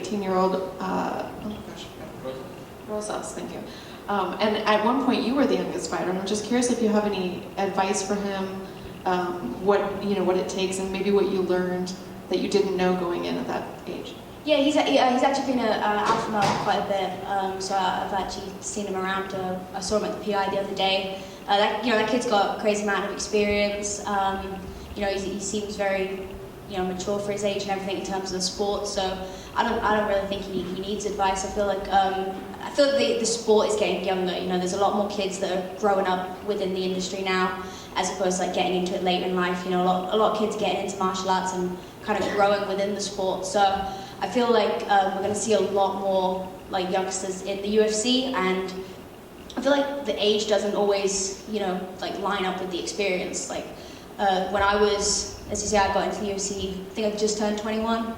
18-year-old, oh my gosh, Rosas, thank you. And at one point you were the youngest fighter, and I'm just curious if you have any advice for him, what it takes, and maybe what you learned that you didn't know going in at that age. Yeah, he's actually been an alpha male quite a bit, so I've actually seen him around. I saw him at the PI the other day. That kid's got a crazy amount of experience. He seems very mature for his age and everything in terms of the sport. So I don't really think he needs advice. I feel like the sport is getting younger. There's a lot more kids that are growing up within the industry now, as opposed to like getting into it later in life. A lot of kids are getting into martial arts and kind of growing within the sport. So I feel like we're going to see a lot more like youngsters in the UFC, and I feel like the age doesn't always line up with the experience. Like when I was, as you say, I got into the UFC, I think I just turned 21,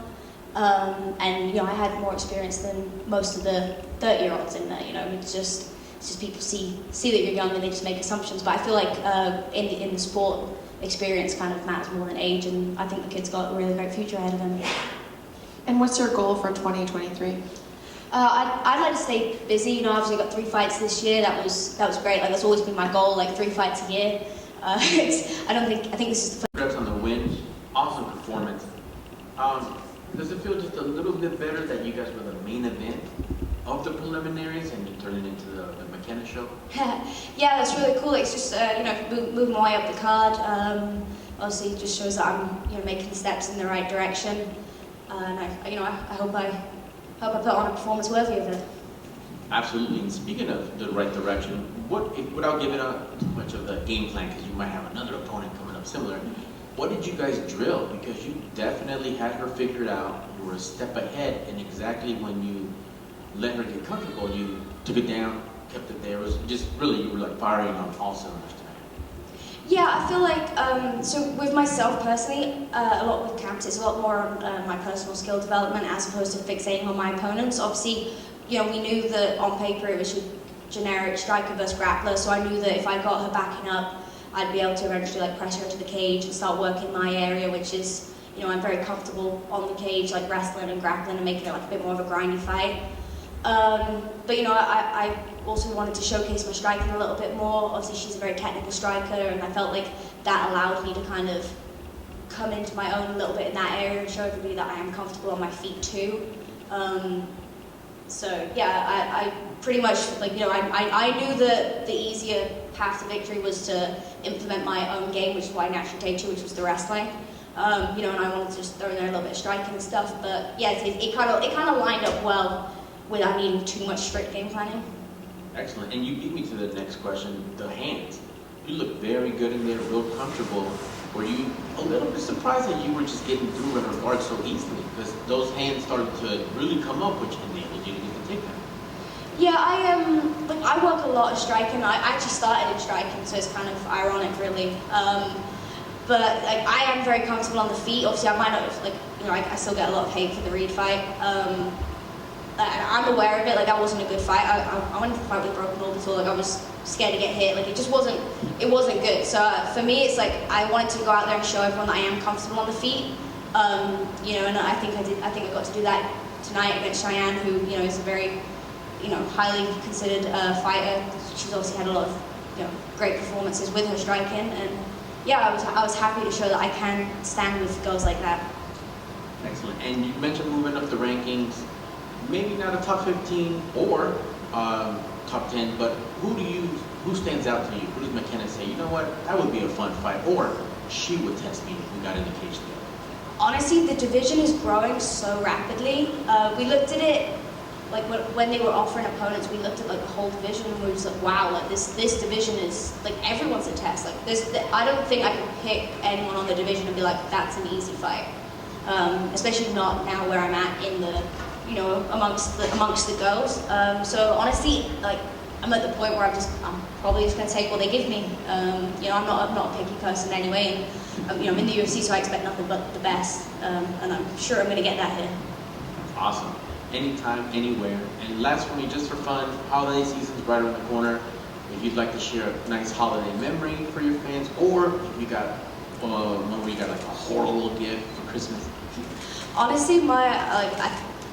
and I had more experience than most of the 30-year-olds in there. It's just people see that you're young and they just make assumptions. But I feel like in the sport, experience kind of matters more than age, and I think the kid's got a really great future ahead of him. And what's your goal for 2023? I'd like to stay busy. Obviously got 3 fights this year. That was great. Like that's always been my goal. Like 3 fights a year. I think this is the. Congrats on the win. Awesome performance. Does it feel just a little bit better that you guys were the main event of the preliminaries and you turned it into the McKenna show? Yeah, that's really cool. It's just moving my way up the card. Obviously, it just shows that I'm making steps in the right direction. And I hope I put on a performance worthy of it. Absolutely. And speaking of the right direction, without giving up too much of the game plan, because you might have another opponent coming up similar, what did you guys drill? Because you definitely had her figured out. You were a step ahead, and exactly when you let her get comfortable, you took it down, kept it there. It was just really, you were like firing on all cylinders tonight. Yeah, I feel like, so with myself personally, a lot with camps, it's a lot more on my personal skill development as opposed to fixating on my opponents. Obviously, we knew that on paper it was a generic striker versus grappler, so I knew that if I got her backing up, I'd be able to eventually press her to the cage and start working my area, which is, I'm very comfortable on the cage, like wrestling and grappling and making it like a bit more of a grindy fight. But I also wanted to showcase my striking a little bit more. Obviously, she's a very technical striker, and I felt like that allowed me to kind of come into my own a little bit in that area and show everybody that I am comfortable on my feet too. So yeah, I pretty much I knew that the easier path to victory was to implement my own game, which is why I naturally take to, which was the wrestling. And I wanted to just throw in there a little bit of striking and stuff. But yeah, it kind of lined up well without needing too much strict game planning. Excellent. And you beat me to the next question, the hands. You look very good in there, real comfortable. Were you a little bit surprised that you were just getting through in her guard so easily? Because those hands started to really come up, which enabled you to get the takedown. Yeah, I work a lot of striking. I actually started in striking, so it's kind of ironic, really. But I am very comfortable on the feet. Obviously, I might not I still get a lot of hate for the Reed fight. I'm aware of it. That wasn't a good fight. I went into the fight with broken orbital. I was scared to get hit. It just wasn't good. So for me, it's I wanted to go out there and show everyone that I am comfortable on the feet. And I think I did. I think I got to do that tonight against Cheyenne, who is a very highly considered fighter. She's obviously had a lot of great performances with her striking, and yeah, I was happy to show that I can stand with girls like that. Excellent. And you mentioned moving up the rankings. Maybe not a top 15 or top 10, but who stands out to you? Who does McKenna say, you know what, that would be a fun fight, or she would test me if we got in the cage together? Honestly, the division is growing so rapidly. We looked at it, when they were offering opponents, we looked at the whole division and we were just wow, this division is, everyone's a test. I don't think I could pick anyone on the division and be that's an easy fight. Especially not now where I'm at in the, amongst the girls. So honestly, I'm at the point where I'm probably just going to take what they give me. I'm not a picky person anyway, and I'm in the UFC, so I expect nothing but the best, and I'm sure I'm going to get that here. Awesome. Anytime, anywhere. And last for me, just for fun, holiday season's right around the corner. If you'd like to share a nice holiday memory for your fans, or if you got one where you got a horrible gift for Christmas. Honestly,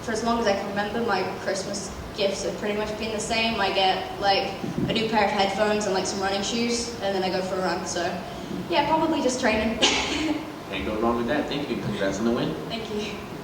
for as long as I can remember, my Christmas gifts have pretty much been the same. I get like a new pair of headphones and like some running shoes, and then I go for a run. So yeah, probably just training. Can't go wrong with that. Thank you. Congrats on the win. Thank you.